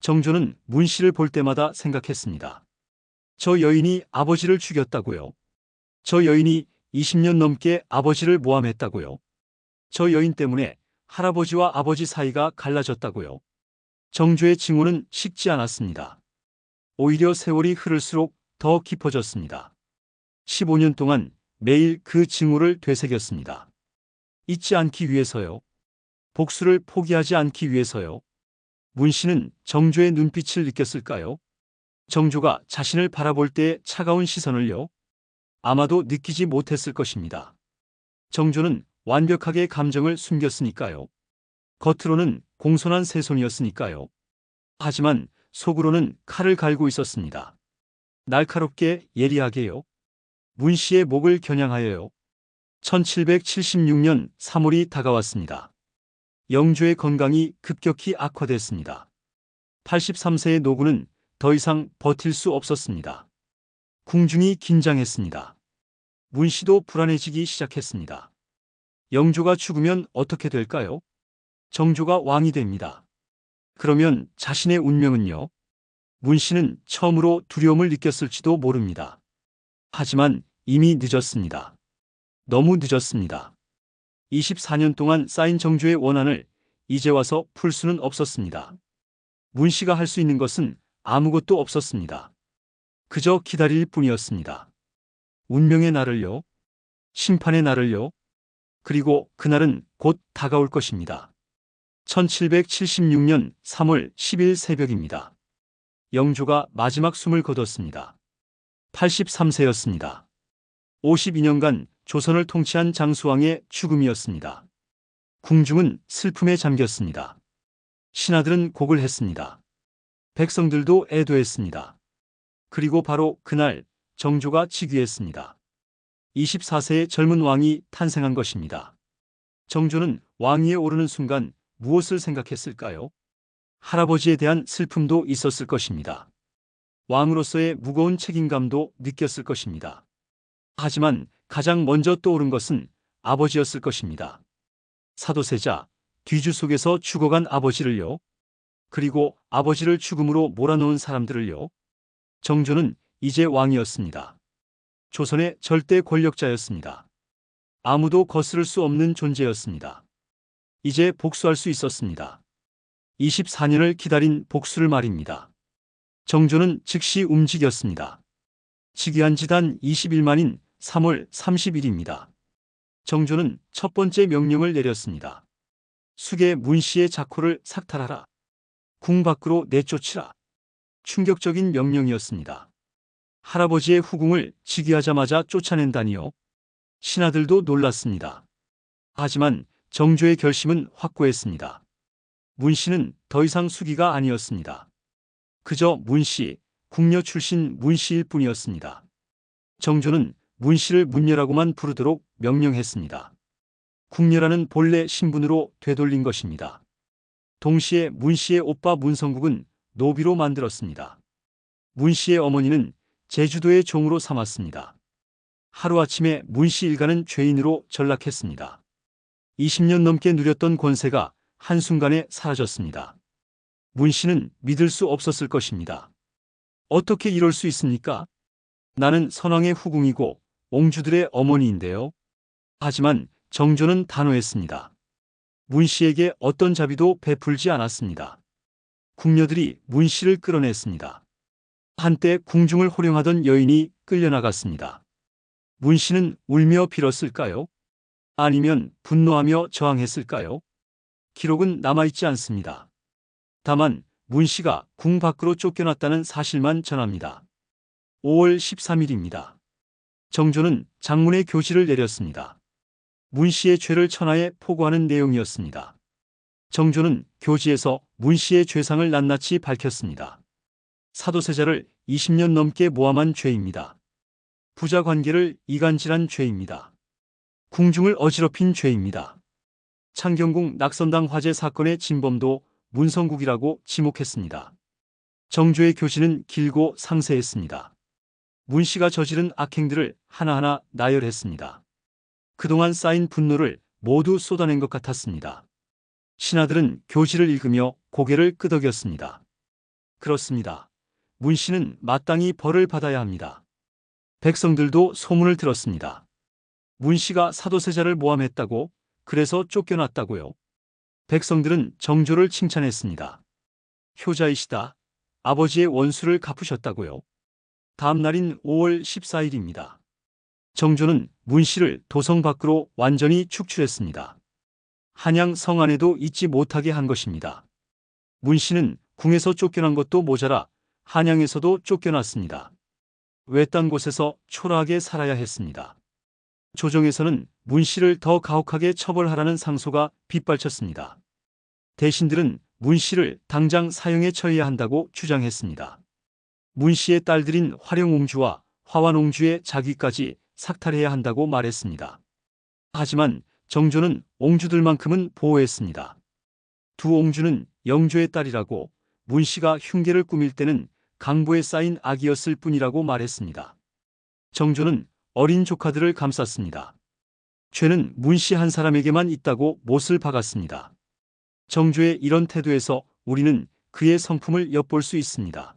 정조는 문씨를 볼 때마다 생각했습니다. 저 여인이 아버지를 죽였다고요. 저 여인이 20년 넘게 아버지를 모함했다고요. 저 여인 때문에 할아버지와 아버지 사이가 갈라졌다고요. 정조의 징후는 식지 않았습니다. 오히려 세월이 흐를수록 더 깊어졌습니다. 15년 동안 매일 그 징후를 되새겼습니다. 잊지 않기 위해서요. 복수를 포기하지 않기 위해서요. 문씨는 정조의 눈빛을 느꼈을까요? 정조가 자신을 바라볼 때의 차가운 시선을요. 아마도 느끼지 못했을 것입니다. 정조는 완벽하게 감정을 숨겼으니까요. 겉으로는 공손한 세손이었으니까요. 하지만 속으로는 칼을 갈고 있었습니다. 날카롭게 예리하게요. 문씨의 목을 겨냥하여요. 1776년 3월이 다가왔습니다. 영조의 건강이 급격히 악화됐습니다. 83세의 노구는 더 이상 버틸 수 없었습니다. 궁중이 긴장했습니다. 문씨도 불안해지기 시작했습니다. 영조가 죽으면 어떻게 될까요? 정조가 왕이 됩니다. 그러면 자신의 운명은요? 문씨는 처음으로 두려움을 느꼈을지도 모릅니다. 하지만 이미 늦었습니다. 너무 늦었습니다. 24년 동안 쌓인 정조의 원한을 이제 와서 풀 수는 없었습니다. 문씨가 할 수 있는 것은 아무것도 없었습니다. 그저 기다릴 뿐이었습니다. 운명의 날을요. 심판의 날을요. 그리고 그날은 곧 다가올 것입니다. 1776년 3월 10일 새벽입니다. 영조가 마지막 숨을 거뒀습니다. 83세였습니다. 52년간 조선을 통치한 장수왕의 죽음이었습니다. 궁중은 슬픔에 잠겼습니다. 신하들은 곡을 했습니다. 백성들도 애도했습니다. 그리고 바로 그날 정조가 즉위했습니다. 24세의 젊은 왕이 탄생한 것입니다. 정조는 왕위에 오르는 순간 무엇을 생각했을까요? 할아버지에 대한 슬픔도 있었을 것입니다. 왕으로서의 무거운 책임감도 느꼈을 것입니다. 하지만 가장 먼저 떠오른 것은 아버지였을 것입니다. 사도세자, 뒤주 속에서 죽어간 아버지를요. 그리고 아버지를 죽음으로 몰아넣은 사람들을요. 정조는 이제 왕이었습니다. 조선의 절대 권력자였습니다. 아무도 거스를 수 없는 존재였습니다. 이제 복수할 수 있었습니다. 24년을 기다린 복수를 말입니다. 정조는 즉시 움직였습니다. 즉위한 지 단 20일만인 3월 30일입니다. 정조는 첫 번째 명령을 내렸습니다. 숙의 문씨의 자코를 삭탈하라. 궁 밖으로 내쫓으라. 충격적인 명령이었습니다. 할아버지의 후궁을 즉위하자마자 쫓아낸다니요. 신하들도 놀랐습니다. 하지만 정조의 결심은 확고했습니다. 문씨는 더 이상 숙위가 아니었습니다. 그저 문씨, 궁녀 출신 문씨일 뿐이었습니다. 정조는 문씨를 문녀라고만 부르도록 명령했습니다. 궁녀라는 본래 신분으로 되돌린 것입니다. 동시에 문씨의 오빠 문성국은 노비로 만들었습니다. 문씨의 어머니는 제주도의 종으로 삼았습니다. 하루아침에 문씨 일가는 죄인으로 전락했습니다. 20년 넘게 누렸던 권세가 한순간에 사라졌습니다. 문씨는 믿을 수 없었을 것입니다. 어떻게 이럴 수 있습니까? 나는 선왕의 후궁이고 옹주들의 어머니인데요. 하지만 정조는 단호했습니다. 문씨에게 어떤 자비도 베풀지 않았습니다. 궁녀들이 문씨를 끌어냈습니다. 한때 궁중을 호령하던 여인이 끌려나갔습니다. 문씨는 울며 빌었을까요? 아니면 분노하며 저항했을까요? 기록은 남아있지 않습니다. 다만 문씨가 궁 밖으로 쫓겨났다는 사실만 전합니다. 5월 13일입니다. 정조는 장문의 교지를 내렸습니다. 문씨의 죄를 천하에 포고하는 내용이었습니다. 정조는 교지에서 문씨의 죄상을 낱낱이 밝혔습니다. 사도세자를 20년 넘게 모함한 죄입니다. 부자 관계를 이간질한 죄입니다. 궁중을 어지럽힌 죄입니다. 창경궁 낙선당 화재 사건의 진범도 문성국이라고 지목했습니다. 정조의 교지는 길고 상세했습니다. 문씨가 저지른 악행들을 하나하나 나열했습니다. 그동안 쌓인 분노를 모두 쏟아낸 것 같았습니다. 신하들은 교지를 읽으며 고개를 끄덕였습니다. 그렇습니다. 문씨는 마땅히 벌을 받아야 합니다. 백성들도 소문을 들었습니다. 문씨가 사도세자를 모함했다고, 그래서 쫓겨났다고요. 백성들은 정조를 칭찬했습니다. 효자이시다. 아버지의 원수를 갚으셨다고요. 다음 날인 5월 14일입니다. 정조는 문씨를 도성 밖으로 완전히 축출했습니다. 한양 성 안에도 있지 못하게 한 것입니다. 문씨는 궁에서 쫓겨난 것도 모자라 한양에서도 쫓겨났습니다. 외딴 곳에서 초라하게 살아야 했습니다. 조정에서는 문 씨를 더 가혹하게 처벌하라는 상소가 빗발쳤습니다. 대신들은 문 씨를 당장 사형에 처해야 한다고 주장했습니다. 문 씨의 딸들인 화령옹주와 화완옹주의 자귀까지 삭탈해야 한다고 말했습니다. 하지만 정조는 옹주들만큼은 보호했습니다. 두 옹주는 영조의 딸이라고 문 씨가 흉계를 꾸밀 때는 강보에 쌓인 악이었을 뿐이라고 말했습니다. 정조는 어린 조카들을 감쌌습니다. 죄는 문 씨 한 사람에게만 있다고 못을 박았습니다. 정조의 이런 태도에서 우리는 그의 성품을 엿볼 수 있습니다.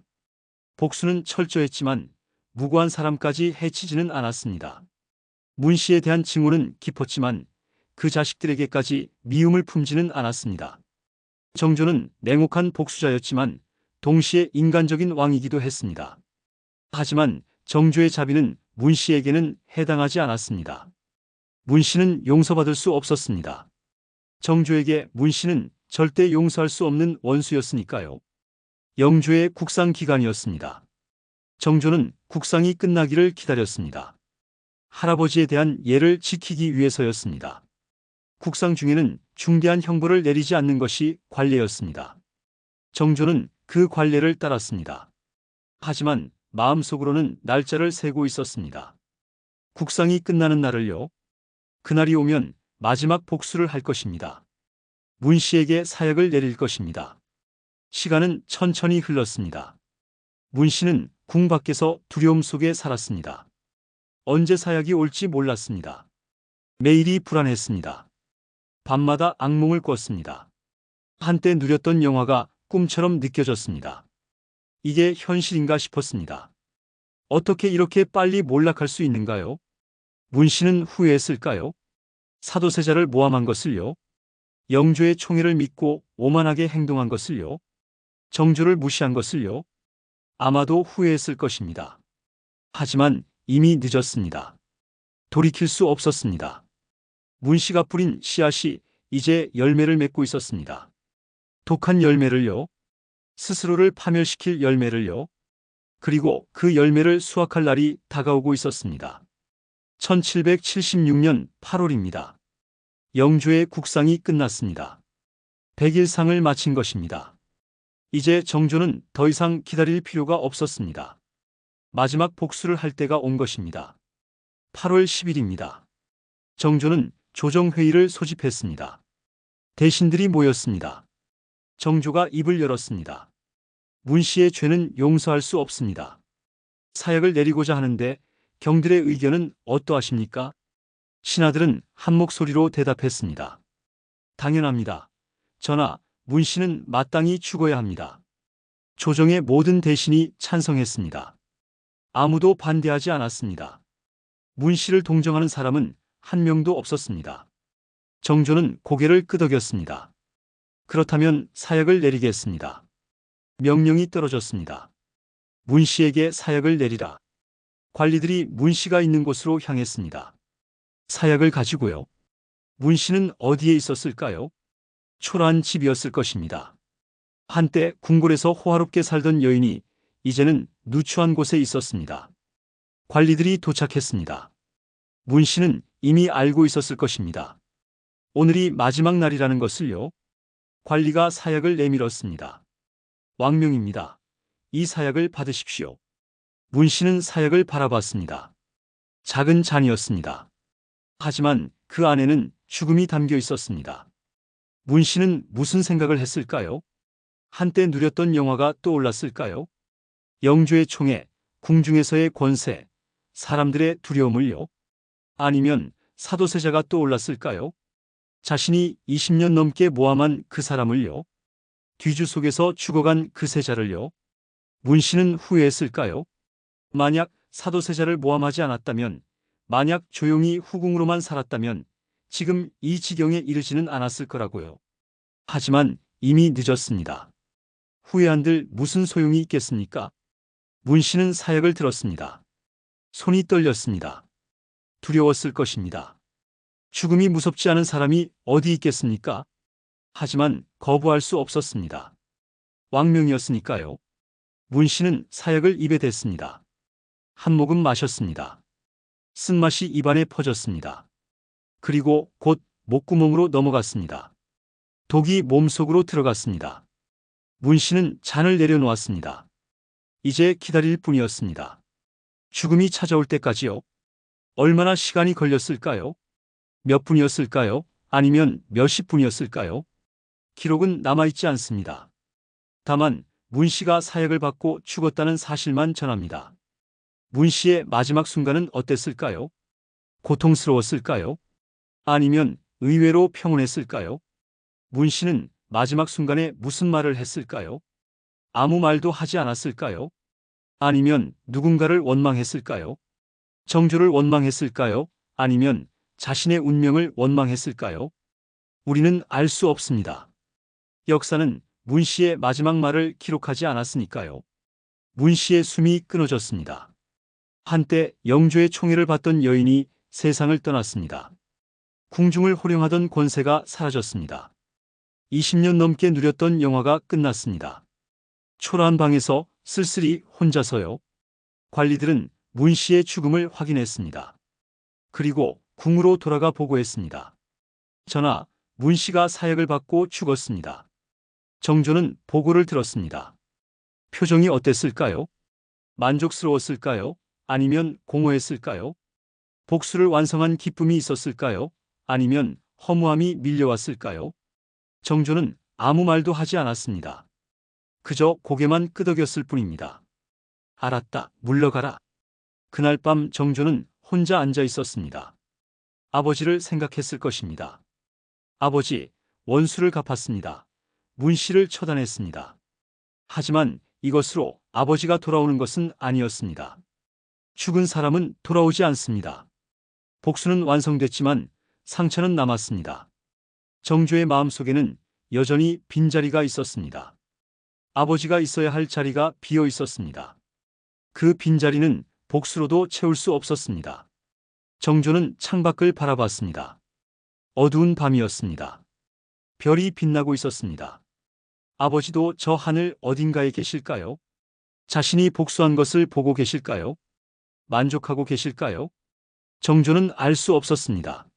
복수는 철저했지만 무고한 사람까지 해치지는 않았습니다. 문 씨에 대한 징후는 깊었지만 그 자식들에게까지 미움을 품지는 않았습니다. 정조는 냉혹한 복수자였지만 동시에 인간적인 왕이기도 했습니다. 하지만 정조의 자비는 문 씨에게는 해당하지 않았습니다. 문 씨는 용서받을 수 없었습니다. 정조에게 문 씨는 절대 용서할 수 없는 원수였으니까요. 영조의 국상 기간이었습니다. 정조는 국상이 끝나기를 기다렸습니다. 할아버지에 대한 예를 지키기 위해서였습니다. 국상 중에는 중대한 형벌을 내리지 않는 것이 관례였습니다. 정조는 그 관례를 따랐습니다. 하지만 마음속으로는 날짜를 세고 있었습니다. 국상이 끝나는 날을요. 그날이 오면 마지막 복수를 할 것입니다. 문 씨에게 사약을 내릴 것입니다. 시간은 천천히 흘렀습니다. 문 씨는 궁 밖에서 두려움 속에 살았습니다. 언제 사약이 올지 몰랐습니다. 매일이 불안했습니다. 밤마다 악몽을 꿨습니다. 한때 누렸던 영화가 꿈처럼 느껴졌습니다. 이게 현실인가 싶었습니다. 어떻게 이렇게 빨리 몰락할 수 있는가요? 문 씨는 후회했을까요? 사도세자를 모함한 것을요? 영조의 총애를 믿고 오만하게 행동한 것을요? 정조를 무시한 것을요? 아마도 후회했을 것입니다. 하지만 이미 늦었습니다. 돌이킬 수 없었습니다. 문 씨가 뿌린 씨앗이 이제 열매를 맺고 있었습니다. 독한 열매를요? 스스로를 파멸시킬 열매를요? 그리고 그 열매를 수확할 날이 다가오고 있었습니다. 1776년 8월입니다. 영조의 국상이 끝났습니다. 백일상을 마친 것입니다. 이제 정조는 더 이상 기다릴 필요가 없었습니다. 마지막 복수를 할 때가 온 것입니다. 8월 10일입니다. 정조는 조정회의를 소집했습니다. 대신들이 모였습니다. 정조가 입을 열었습니다. 문 씨의 죄는 용서할 수 없습니다. 사약을 내리고자 하는데 경들의 의견은 어떠하십니까? 신하들은 한 목소리로 대답했습니다. 당연합니다. 전하, 문 씨는 마땅히 죽어야 합니다. 조정의 모든 대신이 찬성했습니다. 아무도 반대하지 않았습니다. 문 씨를 동정하는 사람은 한 명도 없었습니다. 정조는 고개를 끄덕였습니다. 그렇다면 사약을 내리겠습니다. 명령이 떨어졌습니다. 문 씨에게 사약을 내리라. 관리들이 문 씨가 있는 곳으로 향했습니다. 사약을 가지고요. 문 씨는 어디에 있었을까요? 초라한 집이었을 것입니다. 한때 궁궐에서 호화롭게 살던 여인이 이제는 누추한 곳에 있었습니다. 관리들이 도착했습니다. 문 씨는 이미 알고 있었을 것입니다. 오늘이 마지막 날이라는 것을요. 관리가 사약을 내밀었습니다. 왕명입니다. 이 사약을 받으십시오. 문 씨는 사약을 바라봤습니다. 작은 잔이었습니다. 하지만 그 안에는 죽음이 담겨 있었습니다. 문 씨는 무슨 생각을 했을까요? 한때 누렸던 영화가 떠올랐을까요? 영조의 총애, 궁중에서의 권세, 사람들의 두려움을요? 아니면 사도세자가 떠올랐을까요? 자신이 20년 넘게 모함한 그 사람을요? 뒤주 속에서 죽어간 그 세자를요? 문 씨는 후회했을까요? 만약 사도세자를 모함하지 않았다면, 만약 조용히 후궁으로만 살았다면 지금 이 지경에 이르지는 않았을 거라고요. 하지만 이미 늦었습니다. 후회한들 무슨 소용이 있겠습니까? 문 씨는 사약을 들었습니다. 손이 떨렸습니다. 두려웠을 것입니다. 죽음이 무섭지 않은 사람이 어디 있겠습니까? 하지만 거부할 수 없었습니다. 왕명이었으니까요. 문 씨는 사약을 입에 댔습니다. 한 모금 마셨습니다. 쓴맛이 입안에 퍼졌습니다. 그리고 곧 목구멍으로 넘어갔습니다. 독이 몸속으로 들어갔습니다. 문 씨는 잔을 내려놓았습니다. 이제 기다릴 뿐이었습니다. 죽음이 찾아올 때까지요? 얼마나 시간이 걸렸을까요? 몇 분이었을까요? 아니면 몇십 분이었을까요? 기록은 남아있지 않습니다. 다만 문 씨가 사약을 받고 죽었다는 사실만 전합니다. 문 씨의 마지막 순간은 어땠을까요? 고통스러웠을까요? 아니면 의외로 평온했을까요? 문 씨는 마지막 순간에 무슨 말을 했을까요? 아무 말도 하지 않았을까요? 아니면 누군가를 원망했을까요? 정조를 원망했을까요? 아니면 자신의 운명을 원망했을까요? 우리는 알 수 없습니다. 역사는 문 씨의 마지막 말을 기록하지 않았으니까요. 문 씨의 숨이 끊어졌습니다. 한때 영조의 총애를 받던 여인이 세상을 떠났습니다. 궁중을 호령하던 권세가 사라졌습니다. 20년 넘게 누렸던 영화가 끝났습니다. 초라한 방에서 쓸쓸히 혼자서요. 관리들은 문 씨의 죽음을 확인했습니다. 그리고 궁으로 돌아가 보고했습니다. 전하, 문 씨가 사약을 받고 죽었습니다. 정조는 보고를 들었습니다. 표정이 어땠을까요? 만족스러웠을까요? 아니면 공허했을까요? 복수를 완성한 기쁨이 있었을까요? 아니면 허무함이 밀려왔을까요? 정조는 아무 말도 하지 않았습니다. 그저 고개만 끄덕였을 뿐입니다. 알았다, 물러가라. 그날 밤 정조는 혼자 앉아 있었습니다. 아버지를 생각했을 것입니다. 아버지, 원수를 갚았습니다. 문 씨를 처단했습니다. 하지만 이것으로 아버지가 돌아오는 것은 아니었습니다. 죽은 사람은 돌아오지 않습니다. 복수는 완성됐지만 상처는 남았습니다. 정조의 마음속에는 여전히 빈자리가 있었습니다. 아버지가 있어야 할 자리가 비어 있었습니다. 그 빈자리는 복수로도 채울 수 없었습니다. 정조는 창밖을 바라봤습니다. 어두운 밤이었습니다. 별이 빛나고 있었습니다. 아버지도 저 하늘 어딘가에 계실까요? 자신이 복수한 것을 보고 계실까요? 만족하고 계실까요? 정조는 알 수 없었습니다.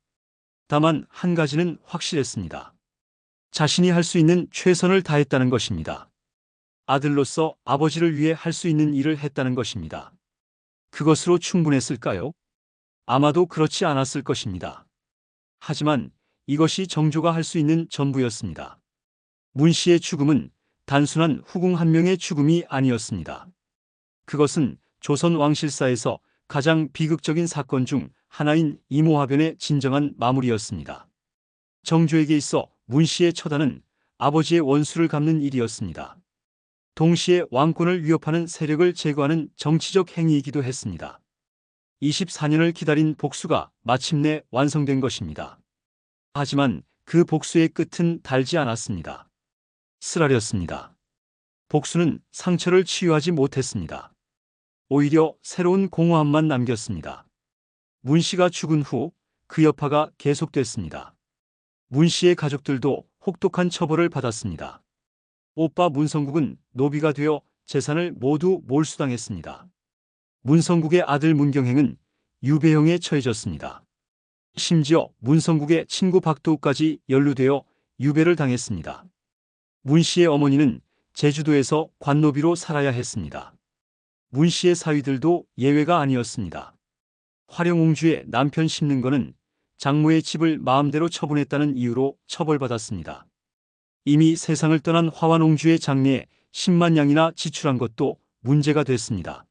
다만 한 가지는 확실했습니다. 자신이 할 수 있는 최선을 다했다는 것입니다. 아들로서 아버지를 위해 할 수 있는 일을 했다는 것입니다. 그것으로 충분했을까요? 아마도 그렇지 않았을 것입니다. 하지만 이것이 정조가 할 수 있는 전부였습니다. 문 씨의 죽음은 단순한 후궁 한 명의 죽음이 아니었습니다. 그것은 조선 왕실사에서 가장 비극적인 사건 중 하나인 이모화변의 진정한 마무리였습니다. 정조에게 있어 문 씨의 처단은 아버지의 원수를 갚는 일이었습니다. 동시에 왕권을 위협하는 세력을 제거하는 정치적 행위이기도 했습니다. 24년을 기다린 복수가 마침내 완성된 것입니다. 하지만 그 복수의 끝은 달지 않았습니다. 쓰라렸습니다. 복수는 상처를 치유하지 못했습니다. 오히려 새로운 공허함만 남겼습니다. 문 씨가 죽은 후 그 여파가 계속됐습니다. 문 씨의 가족들도 혹독한 처벌을 받았습니다. 오빠 문성국은 노비가 되어 재산을 모두 몰수당했습니다. 문성국의 아들 문경행은 유배형에 처해졌습니다. 심지어 문성국의 친구 박도우까지 연루되어 유배를 당했습니다. 문 씨의 어머니는 제주도에서 관노비로 살아야 했습니다. 문 씨의 사위들도 예외가 아니었습니다. 화령옹주의 남편 심능건은 장모의 집을 마음대로 처분했다는 이유로 처벌받았습니다. 이미 세상을 떠난 화완옹주의 장례에 10만 양이나 지출한 것도 문제가 됐습니다.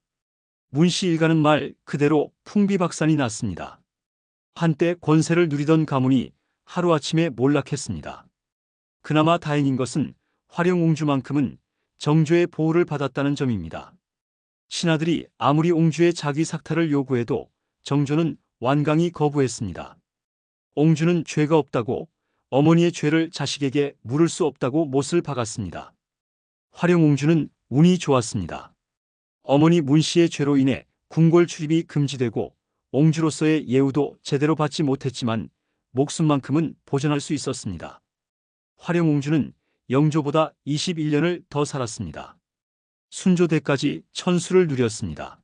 문 씨 일가는 말 그대로 풍비박산이 났습니다. 한때 권세를 누리던 가문이 하루아침에 몰락했습니다. 그나마 다행인 것은 화령옹주만큼은 정조의 보호를 받았다는 점입니다. 신하들이 아무리 옹주의 자기 삭탈을 요구해도 정조는 완강히 거부했습니다. 옹주는 죄가 없다고, 어머니의 죄를 자식에게 물을 수 없다고 못을 박았습니다. 화령옹주는 운이 좋았습니다. 어머니 문 씨의 죄로 인해 궁궐 출입이 금지되고 옹주로서의 예우도 제대로 받지 못했지만 목숨만큼은 보전할 수 있었습니다. 화령옹주는 영조보다 21년을 더 살았습니다. 순조대까지 천수를 누렸습니다.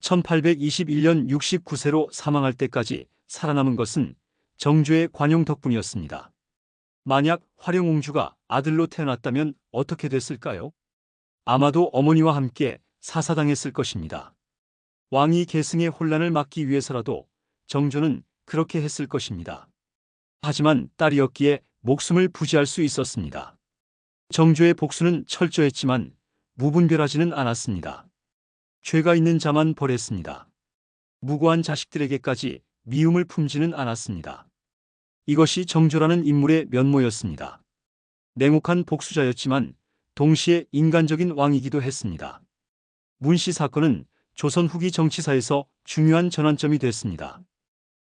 1821년 69세로 사망할 때까지 살아남은 것은 정조의 관용 덕분이었습니다. 만약 화룡옹주가 아들로 태어났다면 어떻게 됐을까요? 아마도 어머니와 함께 사사당했을 것입니다. 왕위 계승의 혼란을 막기 위해서라도 정조는 그렇게 했을 것입니다. 하지만 딸이었기에 목숨을 부지할 수 있었습니다. 정조의 복수는 철저했지만 무분별하지는 않았습니다. 죄가 있는 자만 벌했습니다. 무고한 자식들에게까지 미움을 품지는 않았습니다. 이것이 정조라는 인물의 면모였습니다. 냉혹한 복수자였지만 동시에 인간적인 왕이기도 했습니다. 문씨 사건은 조선 후기 정치사에서 중요한 전환점이 됐습니다.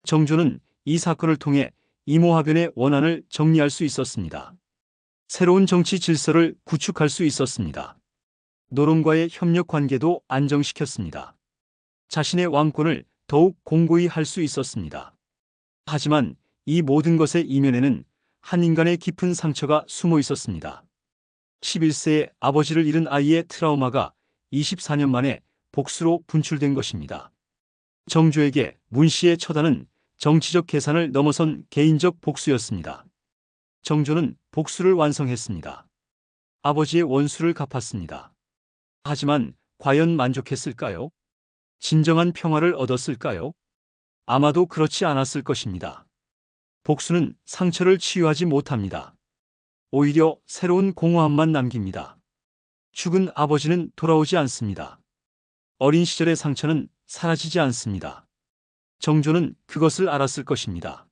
정조는 이 사건을 통해 이모화변의 원한을 정리할 수 있었습니다. 새로운 정치 질서를 구축할 수 있었습니다. 노론과의 협력 관계도 안정시켰습니다. 자신의 왕권을 더욱 공고히 할 수 있었습니다. 하지만 이 모든 것의 이면에는 한 인간의 깊은 상처가 숨어 있었습니다. 11세에 아버지를 잃은 아이의 트라우마가 24년 만에 복수로 분출된 것입니다. 정조에게 문씨의 처단은 정치적 계산을 넘어선 개인적 복수였습니다. 정조는 복수를 완성했습니다. 아버지의 원수를 갚았습니다. 하지만 과연 만족했을까요? 진정한 평화를 얻었을까요? 아마도 그렇지 않았을 것입니다. 복수는 상처를 치유하지 못합니다. 오히려 새로운 공허함만 남깁니다. 죽은 아버지는 돌아오지 않습니다. 어린 시절의 상처는 사라지지 않습니다. 정조는 그것을 알았을 것입니다.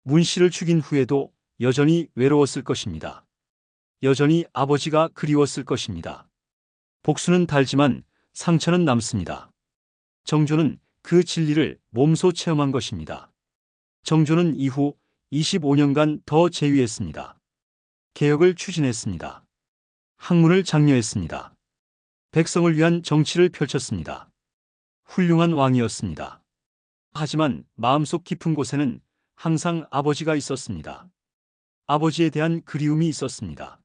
문씨를 죽인 후에도 여전히 외로웠을 것입니다. 여전히 아버지가 그리웠을 것입니다. 복수는 달지만 상처는 남습니다. 정조는 그 진리를 몸소 체험한 것입니다. 정조는 이후 25년간 더 재위했습니다. 개혁을 추진했습니다. 학문을 장려했습니다. 백성을 위한 정치를 펼쳤습니다. 훌륭한 왕이었습니다. 하지만 마음속 깊은 곳에는 항상 아버지가 있었습니다. 아버지에 대한 그리움이 있었습니다.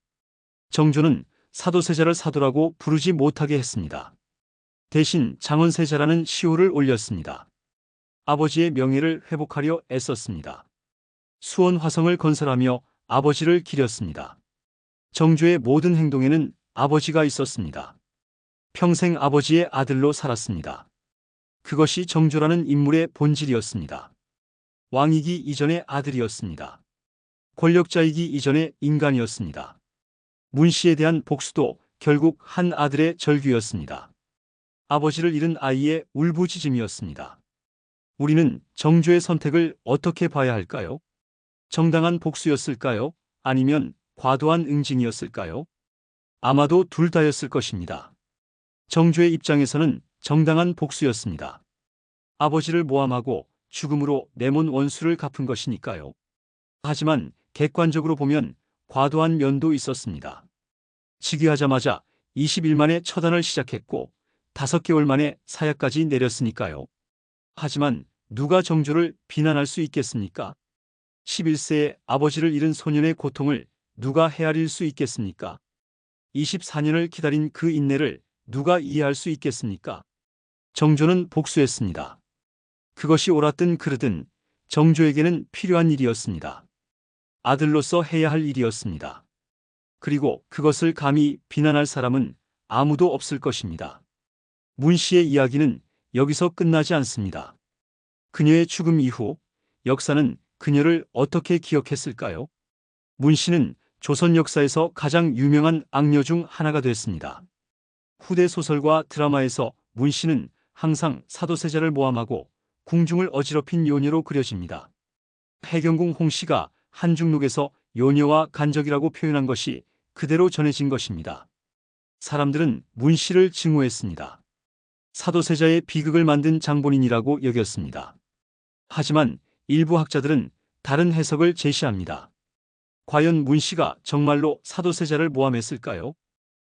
정조는 사도세자를 사도라고 부르지 못하게 했습니다. 대신 장원세자라는 시호를 올렸습니다. 아버지의 명예를 회복하려 애썼습니다. 수원 화성을 건설하며 아버지를 기렸습니다. 정조의 모든 행동에는 아버지가 있었습니다. 평생 아버지의 아들로 살았습니다. 그것이 정조라는 인물의 본질이었습니다. 왕이기 이전의 아들이었습니다. 권력자이기 이전의 인간이었습니다. 문씨에 대한 복수도 결국 한 아들의 절규였습니다. 아버지를 잃은 아이의 울부짖음이었습니다. 우리는 정조의 선택을 어떻게 봐야 할까요? 정당한 복수였을까요? 아니면 과도한 응징이었을까요? 아마도 둘 다였을 것입니다. 정조의 입장에서는 정당한 복수였습니다. 아버지를 모함하고 죽음으로 내몬 원수를 갚은 것이니까요. 하지만 객관적으로 보면 과도한 면도 있었습니다. 즉위하자마자 20일 만에 처단을 시작했고 5개월 만에 사야까지 내렸으니까요. 하지만 누가 정조를 비난할 수 있겠습니까? 11세에 아버지를 잃은 소년의 고통을 누가 헤아릴 수 있겠습니까? 24년을 기다린 그 인내를 누가 이해할 수 있겠습니까? 정조는 복수했습니다. 그것이 옳았든 그르든 정조에게는 필요한 일이었습니다. 아들로서 해야 할 일이었습니다. 그리고 그것을 감히 비난할 사람은 아무도 없을 것입니다. 문씨의 이야기는 여기서 끝나지 않습니다. 그녀의 죽음 이후 역사는 그녀를 어떻게 기억했을까요? 문씨는 조선 역사에서 가장 유명한 악녀 중 하나가 됐습니다. 후대 소설과 드라마에서 문씨는 항상 사도세자를 모함하고 궁중을 어지럽힌 요녀로 그려집니다. 해경궁 홍씨가 한중록에서 요녀와 간적이라고 표현한 것이 그대로 전해진 것입니다. 사람들은 문씨를 증오했습니다. 사도세자의 비극을 만든 장본인이라고 여겼습니다. 하지만 일부 학자들은 다른 해석을 제시합니다. 과연 문씨가 정말로 사도세자를 모함했을까요?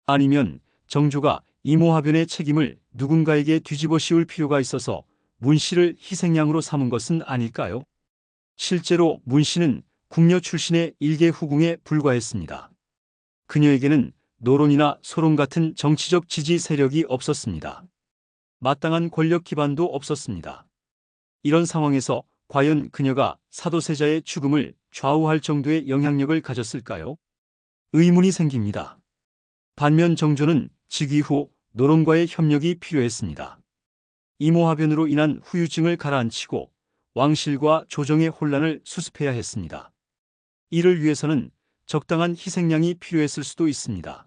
아니면 정조가 이모화변의 책임을 누군가에게 뒤집어 씌울 필요가 있어서 문씨를 희생양으로 삼은 것은 아닐까요? 실제로 문씨는 궁녀 출신의 일개 후궁에 불과했습니다. 그녀에게는 노론이나 소론 같은 정치적 지지 세력이 없었습니다. 마땅한 권력 기반도 없었습니다. 이런 상황에서 과연 그녀가 사도세자의 죽음을 좌우할 정도의 영향력을 가졌을까요? 의문이 생깁니다. 반면 정조는 즉위 후 노론과의 협력이 필요했습니다. 이모화변으로 인한 후유증을 가라앉히고 왕실과 조정의 혼란을 수습해야 했습니다. 이를 위해서는 적당한 희생양이 필요했을 수도 있습니다.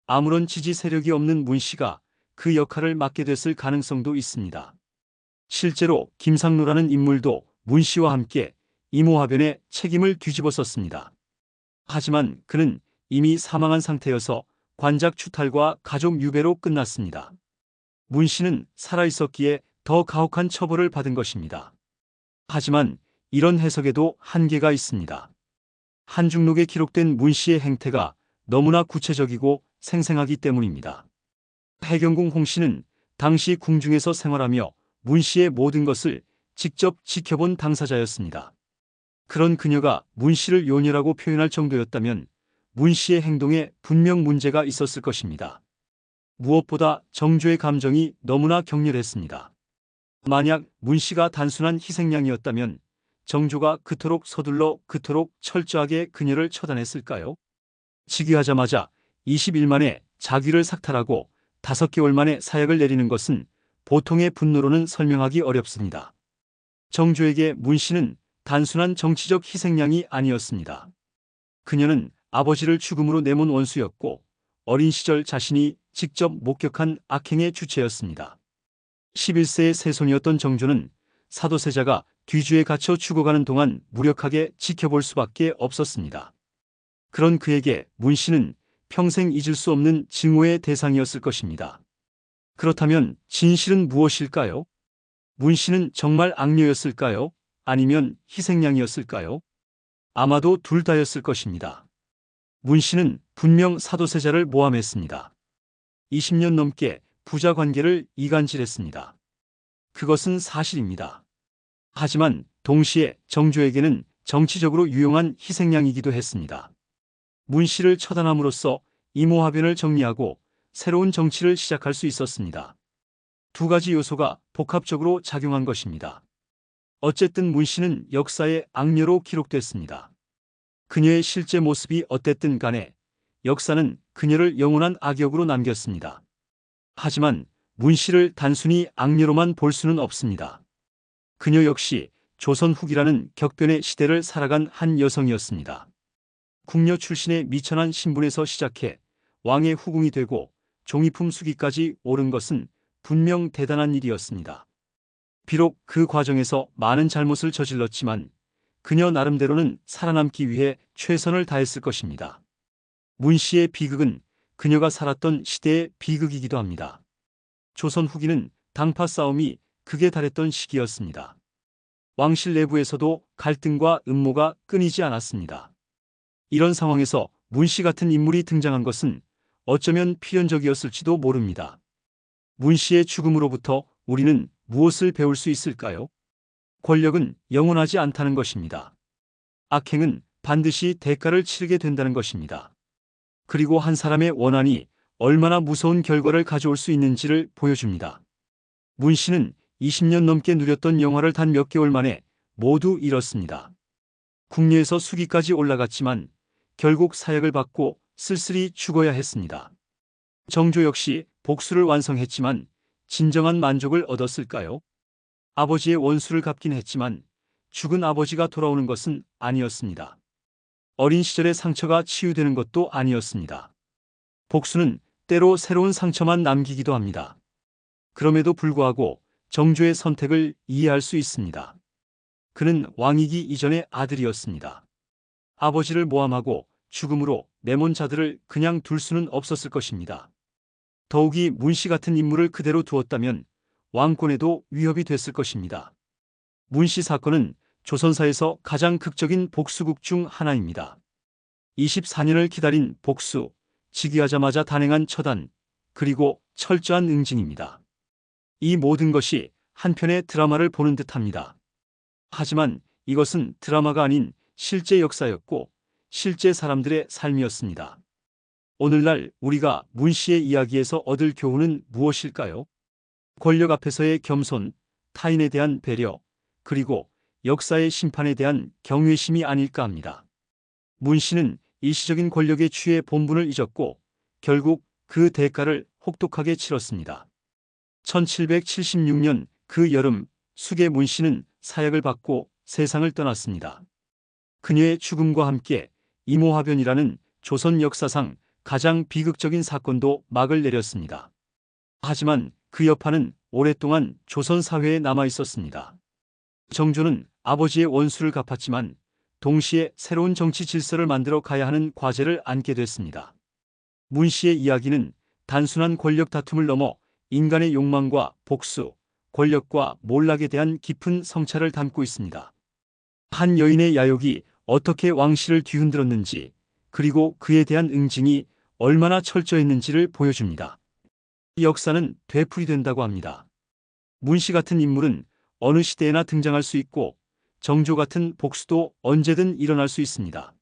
아무런 지지 세력이 없는 문씨가 그 역할을 맡게 됐을 가능성도 있습니다. 실제로 김상로라는 인물도 문씨와 함께 이모화변의 책임을 뒤집어썼습니다. 하지만 그는 이미 사망한 상태여서 관작 추탈과 가족 유배로 끝났습니다. 문씨는 살아있었기에 더 가혹한 처벌을 받은 것입니다. 하지만 이런 해석에도 한계가 있습니다. 한중록에 기록된 문씨의 행태가 너무나 구체적이고 생생하기 때문입니다. 해경궁 홍씨는 당시 궁중에서 생활하며 문씨의 모든 것을 직접 지켜본 당사자였습니다. 그런 그녀가 문씨를 요녀라고 표현할 정도였다면 문씨의 행동에 분명 문제가 있었을 것입니다. 무엇보다 정조의 감정이 너무나 격렬했습니다. 만약 문씨가 단순한 희생양이었다면 정조가 그토록 서둘러 그토록 철저하게 그녀를 처단했을까요? 즉위하자마자 20일 만에 자귀를 삭탈하고 5개월 만에 사약을 내리는 것은 보통의 분노로는 설명하기 어렵습니다. 정조에게 문씨는 단순한 정치적 희생양이 아니었습니다. 그녀는 아버지를 죽음으로 내몬 원수였고 어린 시절 자신이 직접 목격한 악행의 주체였습니다. 11세의 세손이었던 정조는 사도세자가 뒤주에 갇혀 죽어가는 동안 무력하게 지켜볼 수밖에 없었습니다. 그런 그에게 문씨는 평생 잊을 수 없는 증오의 대상이었을 것입니다. 그렇다면 진실은 무엇일까요? 문씨는 정말 악녀였을까요? 아니면 희생양이었을까요? 아마도 둘 다였을 것입니다. 문씨는 분명 사도세자를 모함했습니다. 20년 넘게 부자 관계를 이간질했습니다. 그것은 사실입니다. 하지만 동시에 정조에게는 정치적으로 유용한 희생양이기도 했습니다. 문씨를 처단함으로써 이모화변을 정리하고 새로운 정치를 시작할 수 있었습니다. 두 가지 요소가 복합적으로 작용한 것입니다. 어쨌든 문씨는 역사의 악녀로 기록됐습니다. 그녀의 실제 모습이 어땠든 간에 역사는 그녀를 영원한 악역으로 남겼습니다. 하지만 문씨를 단순히 악녀로만 볼 수는 없습니다. 그녀 역시 조선 후기라는 격변의 시대를 살아간 한 여성이었습니다. 궁녀 출신의 미천한 신분에서 시작해 왕의 후궁이 되고 종이품 수기까지 오른 것은 분명 대단한 일이었습니다. 비록 그 과정에서 많은 잘못을 저질렀지만 그녀 나름대로는 살아남기 위해 최선을 다했을 것입니다. 문씨의 비극은 그녀가 살았던 시대의 비극이기도 합니다. 조선 후기는 당파 싸움이 극에 달했던 시기였습니다. 왕실 내부에서도 갈등과 음모가 끊이지 않았습니다. 이런 상황에서 문씨 같은 인물이 등장한 것은 어쩌면 필연적이었을지도 모릅니다. 문씨의 죽음으로부터 우리는 무엇을 배울 수 있을까요? 권력은 영원하지 않다는 것입니다. 악행은 반드시 대가를 치르게 된다는 것입니다. 그리고 한 사람의 원한이 얼마나 무서운 결과를 가져올 수 있는지를 보여줍니다. 문씨는 20년 넘게 누렸던 영화를 단 몇 개월 만에 모두 잃었습니다. 궁녀에서 수기까지 올라갔지만 결국 사약을 받고 쓸쓸히 죽어야 했습니다. 정조 역시 복수를 완성했지만 진정한 만족을 얻었을까요? 아버지의 원수를 갚긴 했지만 죽은 아버지가 돌아오는 것은 아니었습니다. 어린 시절의 상처가 치유되는 것도 아니었습니다. 복수는 때로 새로운 상처만 남기기도 합니다. 그럼에도 불구하고 정조의 선택을 이해할 수 있습니다. 그는 왕이기 이전의 아들이었습니다. 아버지를 모함하고 죽음으로 내몬 자들을 그냥 둘 수는 없었을 것입니다. 더욱이 문씨 같은 인물을 그대로 두었다면 왕권에도 위협이 됐을 것입니다. 문씨 사건은 조선사에서 가장 극적인 복수극 중 하나입니다. 24년을 기다린 복수, 즉위하자마자 단행한 처단, 그리고 철저한 응징입니다. 이 모든 것이 한편의 드라마를 보는 듯합니다. 하지만 이것은 드라마가 아닌 실제 역사였고 실제 사람들의 삶이었습니다. 오늘날 우리가 문씨의 이야기에서 얻을 교훈은 무엇일까요? 권력 앞에서의 겸손, 타인에 대한 배려, 그리고 역사의 심판에 대한 경외심이 아닐까 합니다. 문 씨는 일시적인 권력에 취해 본분을 잊었고 결국 그 대가를 혹독하게 치렀습니다. 1776년 그 여름 숙의 문 씨는 사약을 받고 세상을 떠났습니다. 그녀의 죽음과 함께 이모화변이라는 조선 역사상 가장 비극적인 사건도 막을 내렸습니다. 하지만 그 여파는 오랫동안 조선 사회에 남아 있었습니다. 정조는 아버지의 원수를 갚았지만 동시에 새로운 정치 질서를 만들어 가야 하는 과제를 안게 됐습니다. 문 씨의 이야기는 단순한 권력 다툼을 넘어 인간의 욕망과 복수, 권력과 몰락에 대한 깊은 성찰을 담고 있습니다. 한 여인의 야욕이 어떻게 왕실을 뒤흔들었는지, 그리고 그에 대한 응징이 얼마나 철저했는지를 보여줍니다. 이 역사는 되풀이된다고 합니다. 문 씨 같은 인물은 어느 시대에나 등장할 수 있고 정조 같은 복수도 언제든 일어날 수 있습니다.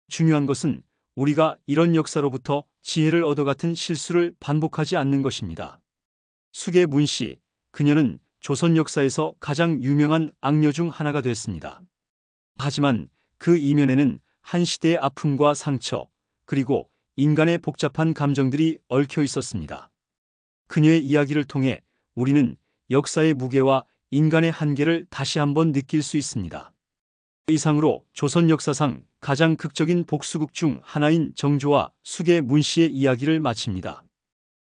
중요한 것은 우리가 이런 역사로부터 지혜를 얻어 같은 실수를 반복하지 않는 것입니다. 숙의 문 씨, 그녀는 조선 역사에서 가장 유명한 악녀 중 하나가 됐습니다. 하지만 그 이면에는 한 시대의 아픔과 상처, 그리고 인간의 복잡한 감정들이 얽혀 있었습니다. 그녀의 이야기를 통해 우리는 역사의 무게와 인간의 한계를 다시 한번 느낄 수 있습니다. 이상으로 조선 역사상 가장 극적인 복수극 중 하나인 정조와 숙의 문 씨의 이야기를 마칩니다.